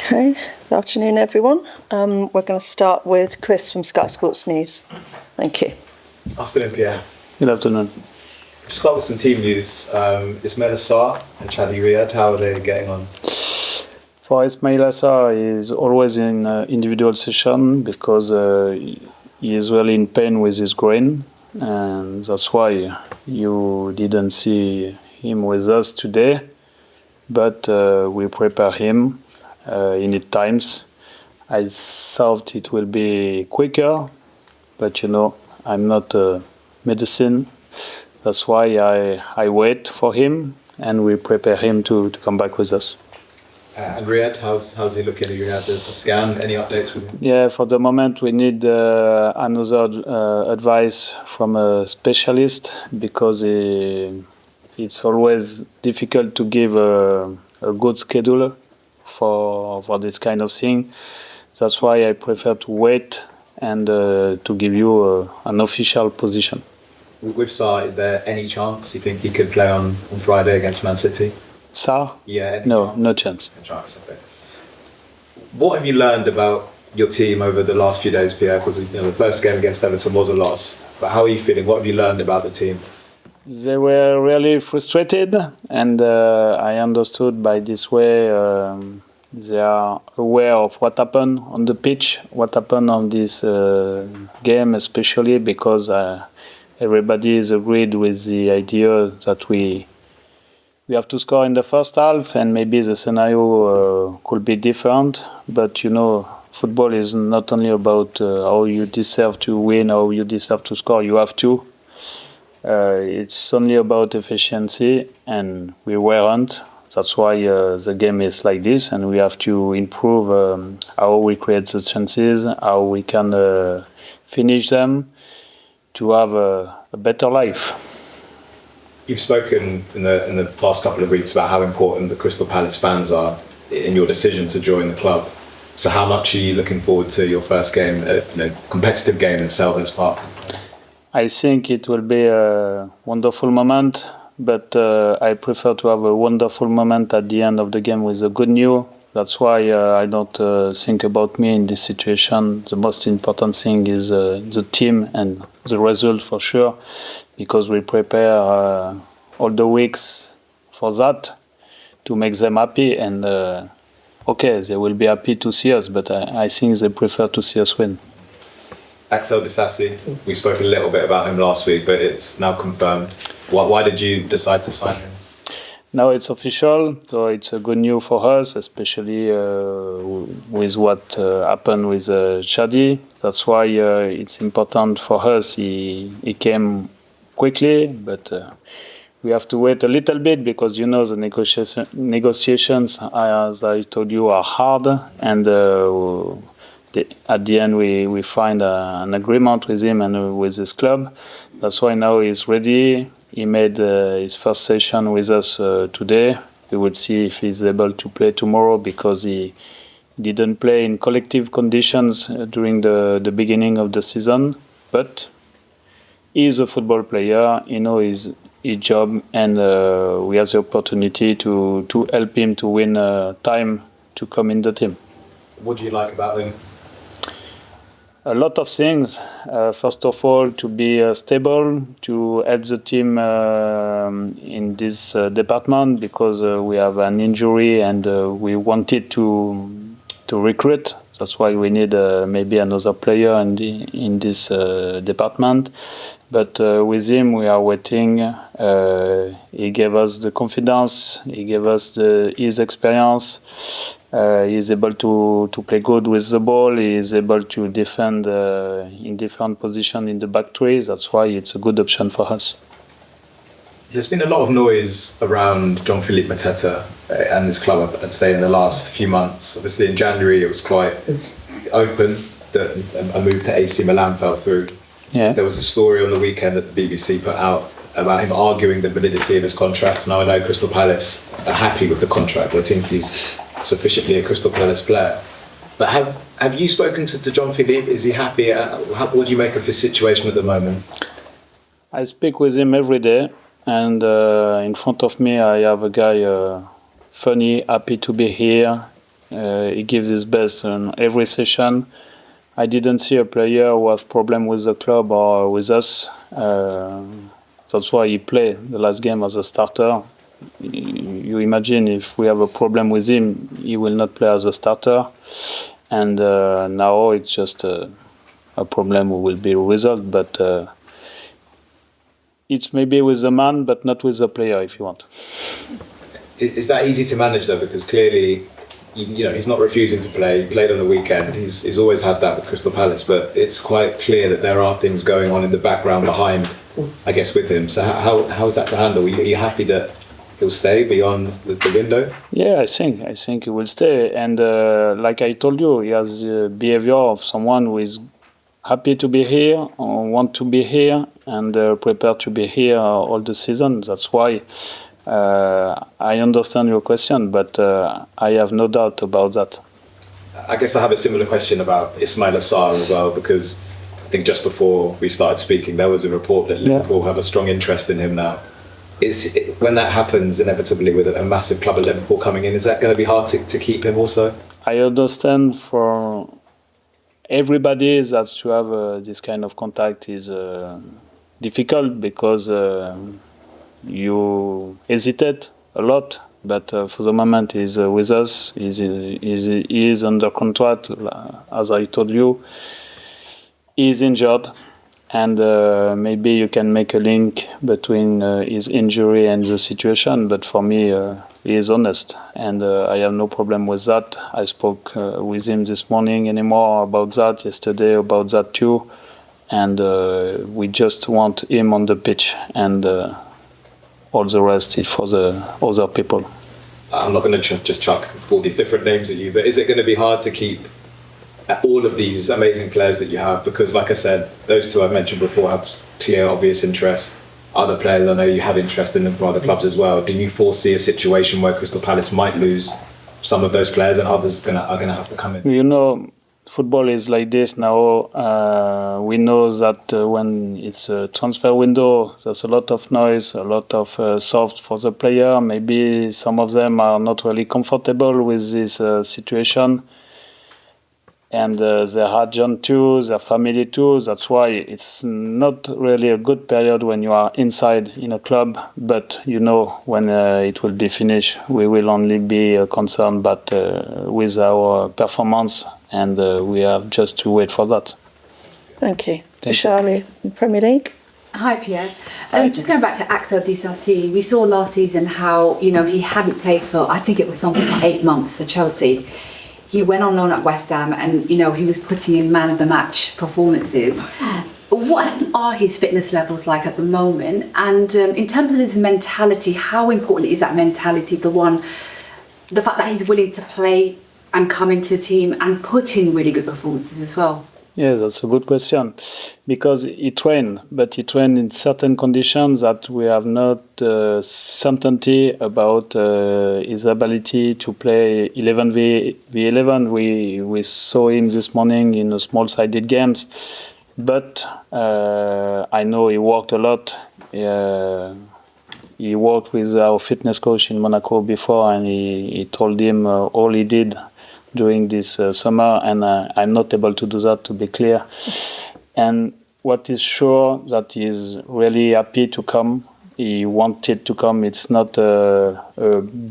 Okay, good afternoon everyone. We're going to start with Chris from Sky Sports News. Thank you. Afternoon, Pierre. Good afternoon. Just start with some team news. Ismaïla Sarr and Chadi Riad, how are they getting on? For Ismaïla Sarr, he is always in individual session because he is really in pain with his groin, and that's why you didn't see him with us today. But we prepare him in it times. I thought it will be quicker, but I'm not medicine. That's why I wait for him and we prepare him to come back with us. And Riad, how's he looking? You had the scan. Any updates with him? Yeah, for the moment we need another advice from a specialist because it's always difficult to give a good schedule for this kind of thing. That's why I prefer to wait and to give you an official position. With Sarr, is there any chance you think he could play on Friday against Man City? Sarr? Yeah. No chance. No chance. Okay. What have you learned about your team over the last few days, Pierre? Because the first game against Everton was a loss. But how are you feeling? What have you learned about the team? They were really frustrated, and I understood by this way they are aware of what happened on the pitch, what happened on this game, especially because everybody is agreed with the idea that we have to score in the first half, and maybe the scenario could be different. But football is not only about how you deserve to win, how you deserve to score. You have to. It's only about efficiency, and we weren't. That's why the game is like this, and we have to improve how we create the chances, how we can finish them to have a better life. You've spoken in the past couple of weeks about how important the Crystal Palace fans are in your decision to join the club. So how much are you looking forward to your first game, competitive game in Selhurst Park? I think it will be a wonderful moment, but I prefer to have a wonderful moment at the end of the game with a good news. That's why I don't think about me in this situation. The most important thing is the team and the result for sure, because we prepare all the weeks for that to make them happy. And they will be happy to see us, but I think they prefer to see us win. Axel Disasi, we spoke a little bit about him last week, but it's now confirmed. Why did you decide to sign him? Now it's official, so it's a good news for us, especially with what happened with Chadi. That's why it's important for us. He came quickly, but we have to wait a little bit because the negotiations, as I told you, are hard, and at the end we find an agreement with him and with his club. That's why now he's ready. He made his first session with us today. We will see if he's able to play tomorrow because he didn't play in collective conditions during the beginning of the season. But he's a football player. He knows his job, and we have the opportunity to help him to win time to come in the team. What do you like about him? A lot of things. First of all, to be stable, to help the team in this department because we have an injury and we wanted to recruit. That's why we need maybe another player in this department. But with him, we are waiting. He gave us the confidence. He gave us his experience. He is able to play good with the ball. He is able to defend in different positions in the back three. That's why it's a good option for us. There's been a lot of noise around Jean-Philippe Mateta and his club, I'd say, in the last few months. Obviously, in January, it was quite open that a move to AC Milan fell through. Yeah. There was a story on the weekend that the BBC put out about him arguing the validity of his contract. Now I know Crystal Palace are happy with the contract. I think he's sufficiently a Crystal Palace player. But have you spoken to Jean-Philippe? Is he happy? What do you make of his situation at the moment? I speak with him every day, and in front of me I have a guy funny, happy to be here. He gives his best on every session. I didn't see a player who has problem with the club or with us. That's why he played the last game as a starter. You imagine if we have a problem with him, he will not play as a starter. And now it's just a problem who will be resolved. But it's maybe with the man, but not with the player, if you want. Is that easy to manage though? Because clearly, he's not refusing to play. He played on the weekend. He's always had that with Crystal Palace. But it's quite clear that there are things going on in the background behind, I guess, with him. So how is that to handle? Are you happy that he'll stay beyond the window? Yeah, I think he will stay. And like I told you, he has the behavior of someone who is happy to be here, or want to be here, and prepared to be here all the season. That's why I understand your question, but I have no doubt about that. I guess I have a similar question about Ismaïla Sarr as well, because I think just before we started speaking, there was a report that Liverpool have a strong interest in him now. When that happens inevitably with a massive club at Liverpool coming in, is that going to be hard to keep him also? I understand for everybody that to have this kind of contact is difficult because you hesitate a lot, but for the moment he's with us. He is under contract, as I told you. He's injured, and maybe you can make a link between his injury and the situation, but for me he is honest, and I have no problem with that. I spoke with him this morning anymore about that, yesterday about that too, and we just want him on the pitch, and all the rest is for the other people. I'm not going to just chuck all these different names at you, but is it going to be hard to keep all of these amazing players that you have? Because like I said, those two I've mentioned before have clear, obvious interest. Other players, I know you have interest in them for other clubs as well. Do you foresee a situation where Crystal Palace might lose some of those players and others are going to have to come in? You know, football is like this now. We know that when it's a transfer window, there's a lot of noise, a lot of soft for the player. Maybe some of them are not really comfortable with this situation. And their agent too, their family too. That's why it's not really a good period when you are inside in a club. But you know, when it will be finished, we will only be concerned but with our performance, and we have just to wait for that. Thank you. Charlie, Premier League. Hi, Pierre. Just going back to Axel Disasi, we saw last season how he hadn't played for, I think it was something like 8 months for Chelsea. He went on loan at West Ham and, he was putting in man-of-the-match performances. What are his fitness levels like at the moment? And in terms of his mentality, how important is that mentality, the fact that he's willing to play and come into the team and put in really good performances as well? Yeah, that's a good question. Because he trained, but he trained in certain conditions that we have not certainty about his ability to play 11v11. We saw him this morning in a small-sided games, but I know he worked a lot. He worked with our fitness coach in Monaco before, and he told him all he did during this summer, and I'm not able to do that, to be clear. And what is sure that he is really happy to come. He wanted to come. It's not a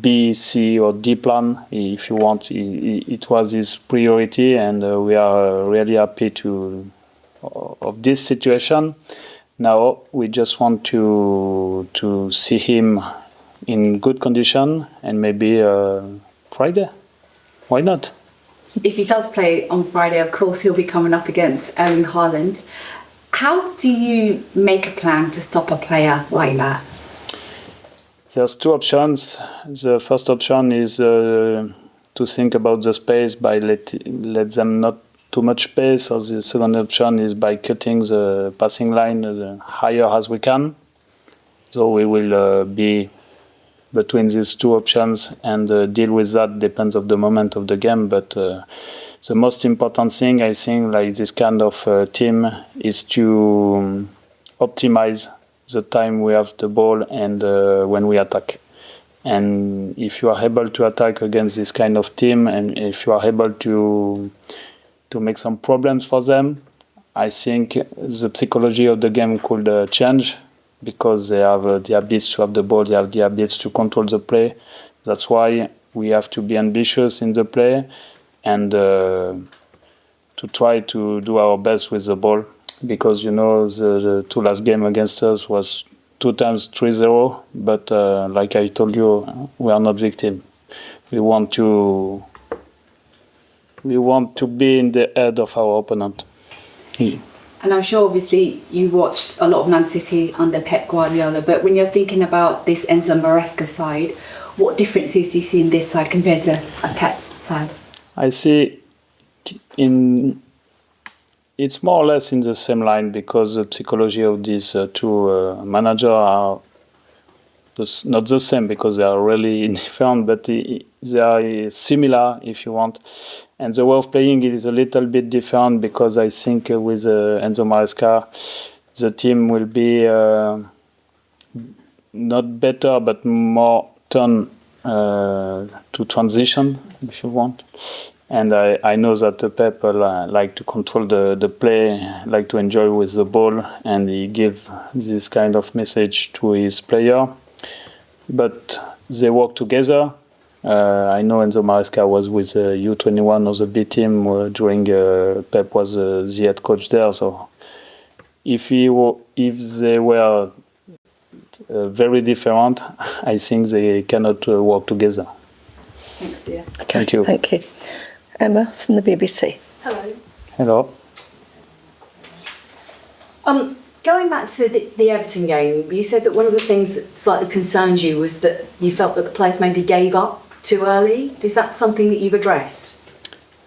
B, C or D plan. If you want, it was his priority, and we are really happy of this situation. Now we just want to see him in good condition, and maybe Friday. Why not? If he does play on Friday, of course, he'll be coming up against Erling Haaland. How do you make a plan to stop a player like that? There's two options. The first option is to think about the space by let them not too much space. Or the second option is by cutting the passing line higher as we can. So we will be between these two options and deal with that. Depends of the moment of the game, but the most important thing, I think, like this kind of team, is to optimize the time we have the ball and when we attack. And if you are able to attack against this kind of team, and if you are able to make some problems for them, I think the psychology of the game could change, because they have the ability to have the ball, they have the ability to control the play. That's why we have to be ambitious in the play and to try to do our best with the ball, because the two last game against us was 2 times 3-0, but like I told you, we are not victim. We want to be in the head of our opponent. And I'm sure obviously you watched a lot of Man City under Pep Guardiola, but when you're thinking about this Enzo Maresca side, what differences do you see in this side compared to a Pep side? I see it's more or less in the same line, because the psychology of these two managers are not the same, because they are really different, but they are similar, if you want. And the way of playing is a little bit different, because I think with Enzo Maresca, the team will be not better, but more turn to transition, if you want. And I know that Pep like to control the play, like to enjoy with the ball, and he give this kind of message to his player. But they work together. I know Enzo Maresca was with U21 of the B team during Pep was the head coach there. So if they were very different, I think they cannot work together. Thanks, yeah. Okay, Thank you. Thank you. Emma from the BBC. Hello. Hello. Going back to the Everton game, you said that one of the things that slightly concerned you was that you felt that the players maybe gave up too early. Is that something that you've addressed?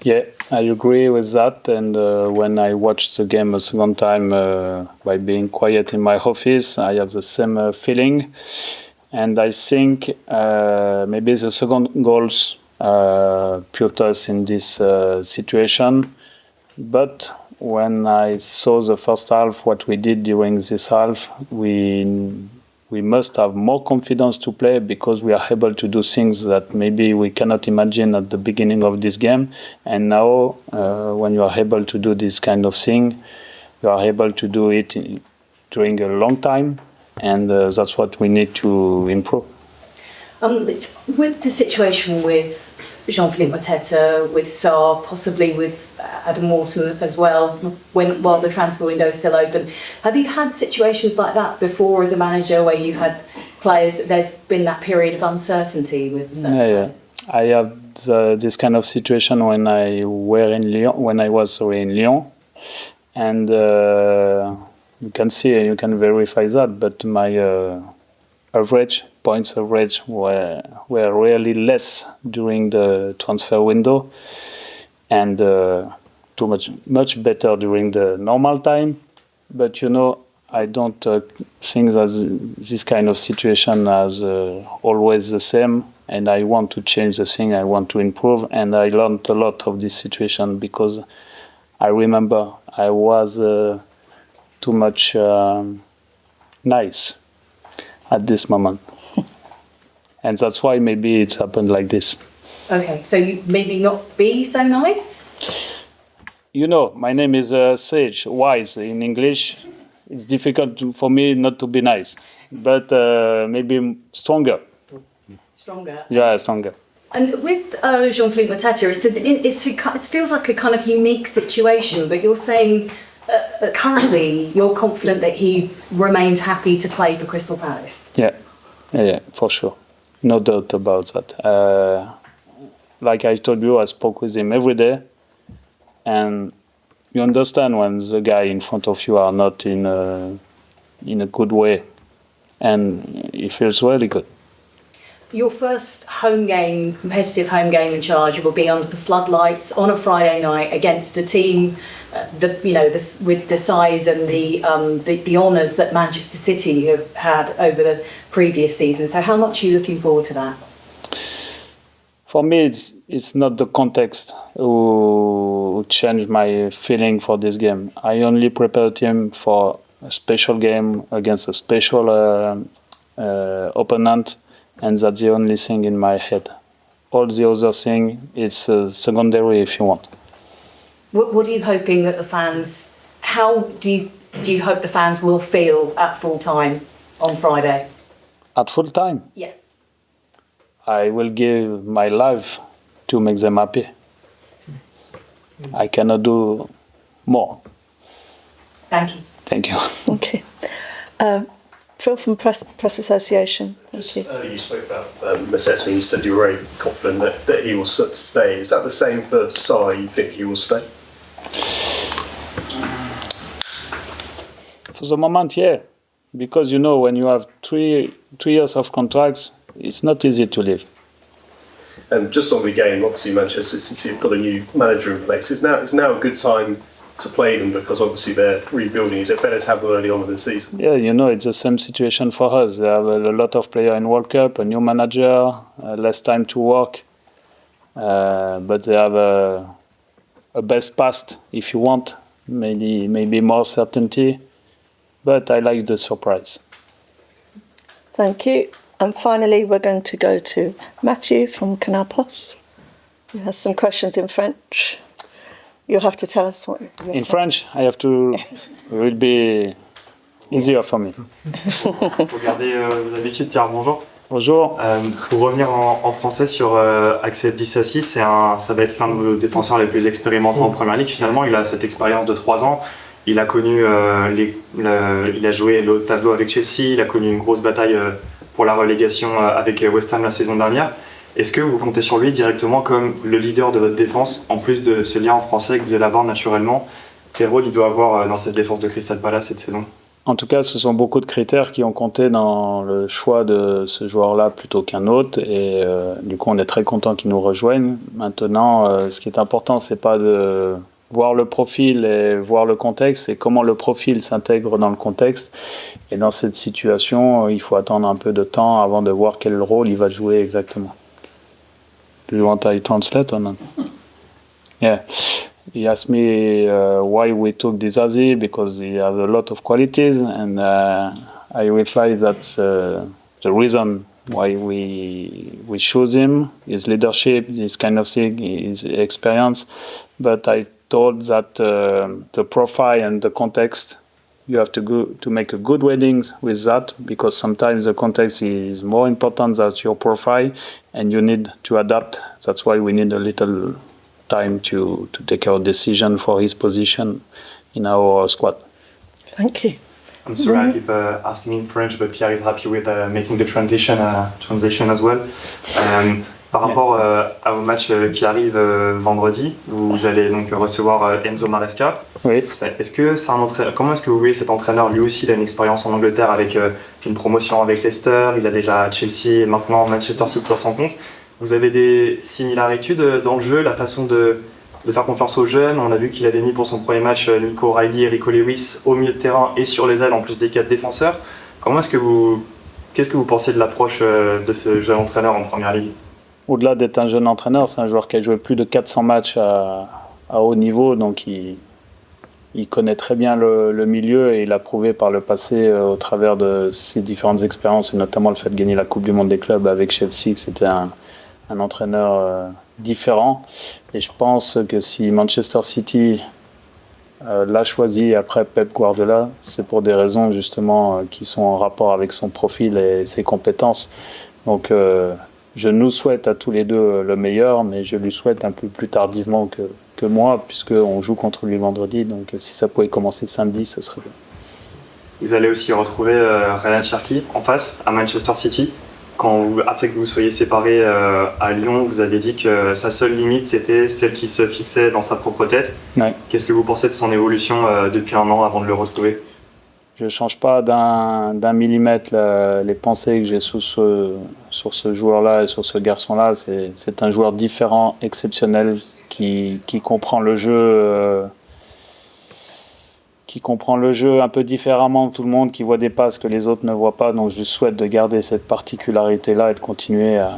Yeah, I agree with that. And when I watched the game a second time by being quiet in my office, I have the same feeling. And I think maybe the second goals put us in this situation. But when I saw the first half, what we did during this half, we must have more confidence to play, because we are able to do things that maybe we cannot imagine at the beginning of this game. And now, when you are able to do this kind of thing, you are able to do it during a long time, and that's what we need to improve. With the situation with Jean-Philippe Mateta, with Sarr, possibly with Adam Wharton as well, while the transfer window is still open, have you had situations like that before as a manager, where you've had players, there's been that period of uncertainty with certain players? I have this kind of situation when I was in Lyon, and you can see, you can verify that, but my points average were really less during the transfer window, and much better during the normal time. But I don't think that this kind of situation is always the same, and I want to change the thing, I want to improve, and I learned a lot of this situation, because I remember I was too much nice at this moment. And that's why maybe it's happened like this. Okay, so you maybe not be so nice? My name is Sage, wise in English. It's difficult for me not to be nice, but maybe stronger. Stronger? Yeah, stronger. And with Jean-Philippe Mateta, it feels like a kind of unique situation, but you're saying that currently you're confident that he remains happy to play for Crystal Palace? Yeah, for sure. No doubt about that. Like I told you, I spoke with him every day, and you understand when the guy in front of you are not in a good way, and he feels really good. Your first competitive home game in charge, will be under the floodlights on a Friday night against a team, with the size and the honours that Manchester City have had over the previous season. So, how much are you looking forward to that? For me, it's not the context who changed my feeling for this game. I only prepared him for a special game against a special opponent, and that's the only thing in my head. All the other thing is secondary, if you want. What are you hoping that the fans? How do you hope the fans will feel at full time on Friday? At full time, Yeah. I will give my life to make them happy. I cannot do more. Thank you. Thank you. Okay. Phil from Press Association. Thank you. Earlier you spoke about Mateta and you said you were very confident that he will stay. Is that the same for Sarr? You think he will stay? For the moment, yeah. Because, you know, when you have three years of contracts, it's not easy to leave. And just on the game, obviously Manchester City have got a new manager in place. Is now a good time to play them because obviously they're rebuilding? Is it better to have them early on in the season? Yeah, you know, it's the same situation for us. They have a lot of players in World Cup, a new manager, less time to work. But they have a best past, if you want, maybe more certainty. But I like the surprise. Thank you. And finally, we're going to go to Matthew from Canal Plus, who has some questions in French. You'll have to tell us what you're In saying. French, I have to. It will be easier for me. Pour garder vos habitudes, Pierre, bonjour. Bonjour. Pour revenir en français sur Axel Disasi, ça va être l'un de nos défenseurs les plus expérimentés en Première Ligue. Finalement, il a cette expérience de 3 ans. Il a connu, il a joué le tableau avec Chelsea, il a connu une grosse bataille pour la relégation avec West Ham la saison dernière. Est-ce que vous comptez sur lui directement comme le leader de votre défense, en plus de ce lien en français que vous allez avoir naturellement? Quel rôle il doit avoir dans cette défense de Crystal Palace cette saison? En tout cas, ce sont beaucoup de critères qui ont compté dans le choix de ce joueur-là plutôt qu'un autre. Et du coup, on est très content qu'il nous rejoigne. Maintenant, ce qui est important, c'est pas de voir le profil et voir le contexte, c'est comment le profil s'intègre dans le contexte. Et dans cette situation, il faut attendre un peu de temps avant de voir quel rôle il va jouer exactement. Do you want I translate or not? Yeah. He asked me why we took Disasi, because he has a lot of qualities, and I replied that the reason why we choose him, his leadership, this kind of thing, his experience. But I told that the profile and the context, you have to go to make a good weddings with that, because sometimes the context is more important than your profile, and you need to adapt. That's why we need a little time to take our decision for his position in our squad. Thank you. I'm sorry, I keep asking in French, but Pierre is happy with making the transition as well. Par rapport au match qui arrive vendredi, vous allez donc recevoir Enzo Maresca. Oui. Comment est-ce que vous voyez cet entraîneur? Lui aussi, il a une expérience en Angleterre avec une promotion avec Leicester, il a déjà Chelsea et maintenant Manchester City à son compte. Vous avez des similarités dans le jeu, la façon de faire confiance aux jeunes? On a vu qu'il avait mis pour son premier match Nico O'Reilly et Rico Lewis au milieu de terrain et sur les ailes en plus des 4 défenseurs. Qu'est-ce que vous pensez de l'approche de ce jeune entraîneur en Première Ligue? Au-delà d'être un jeune entraîneur, c'est un joueur qui a joué plus de 400 matchs à haut niveau, donc il connaît très bien le milieu et il a prouvé par le passé au travers de ses différentes expériences et notamment le fait de gagner la Coupe du Monde des clubs avec Chelsea, que c'était un entraîneur différent. Et je pense que si Manchester City l'a choisi après Pep Guardiola, c'est pour des raisons justement qui sont en rapport avec son profil et ses compétences. Donc je nous souhaite à tous les deux le meilleur, mais je lui souhaite un peu plus tardivement que moi, puisqu'on joue contre lui vendredi. Donc si ça pouvait commencer samedi, ce serait bien. Vous allez aussi retrouver Rayan Cherki en face à Manchester City. Après que vous soyez séparés à Lyon, vous avez dit que sa seule limite, c'était celle qui se fixait dans sa propre tête. Ouais. Qu'est-ce que vous pensez de son évolution depuis un an avant de le retrouver? Je ne change pas d'un millimètre les pensées que j'ai sur ce joueur-là et sur ce garçon-là. C'est un joueur différent, exceptionnel, qui comprend le jeu, un peu différemment que tout le monde, qui voit des passes que les autres ne voient pas. Donc je souhaite de garder cette particularité-là et de continuer à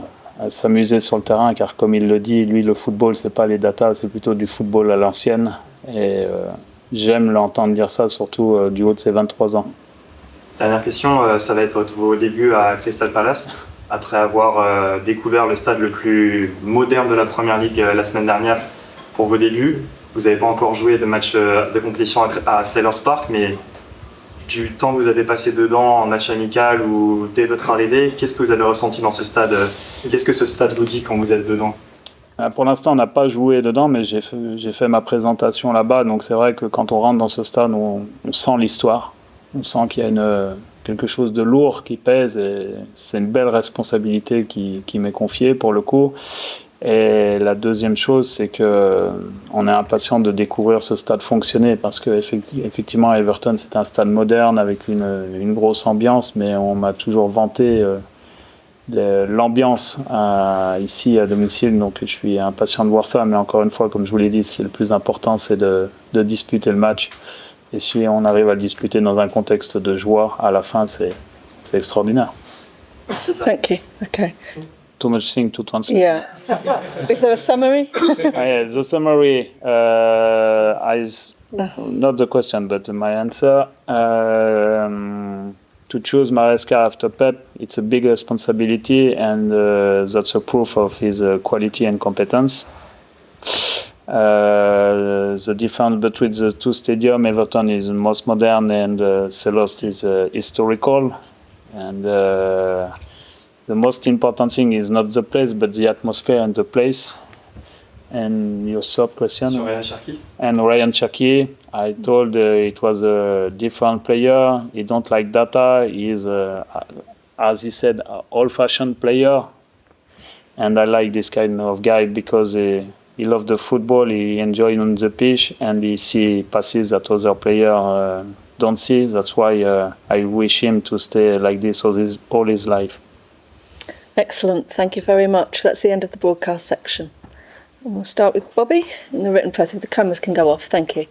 s'amuser sur le terrain, car comme il le dit, lui, le football, c'est pas les datas, c'est plutôt du football à l'ancienne. Et j'aime l'entendre dire ça, surtout du haut de ses 23 ans. Dernière question, ça va être vos débuts à Crystal Palace. après avoir découvert le stade le plus moderne de la Première Ligue la semaine dernière pour vos débuts. Vous n'avez pas encore joué de match de compétition à Selhurst Park, mais du temps que vous avez passé dedans en match amical ou dès votre arrivée, qu'est-ce que vous avez ressenti dans ce stade? Qu'est-ce que ce stade vous dit quand vous êtes dedans? Pour l'instant, on n'a pas joué dedans, mais j'ai fait ma présentation là-bas. Donc c'est vrai que quand on rentre dans ce stade, on sent l'histoire. On sent qu'il y a quelque chose de lourd qui pèse. Et c'est une belle responsabilité qui m'est confiée pour le coup. Et la deuxième chose, c'est qu'on est impatient de découvrir ce stade fonctionner. Parce qu'effectivement, Everton, c'est un stade moderne avec une grosse ambiance. Mais on m'a toujours vanté l'ambiance ici à domicile, donc je suis impatient de voir ça, mais encore une fois, comme je vous l'ai dit, ce qui est le plus important, c'est de disputer le match, et si on arrive à le disputer dans un contexte de joie, à la fin, c'est extraordinaire. Thank you. Okay. Too much thing to translate. Yeah. Is there a summary? Yeah, the summary is not the question, but my answer. To choose Maresca after Pep, it's a big responsibility, and that's a proof of his quality and competence. The difference between the two stadiums, Everton is most modern and Selhurst is historical. And the most important thing is not the place, but the atmosphere and the place. And your third question? Sur Rayan Cherki. And Rayan Cherki, I told it was a different player. He don't like data. He is, as he said, an old-fashioned player. And I like this kind of guy because he loves the football, he enjoys on the pitch, and he see passes that other players don't see. That's why I wish him to stay like this all his life. Excellent. Thank you very much. That's the end of the broadcast section. And we'll start with Bobby in the written press. If the cameras can go off. Thank you.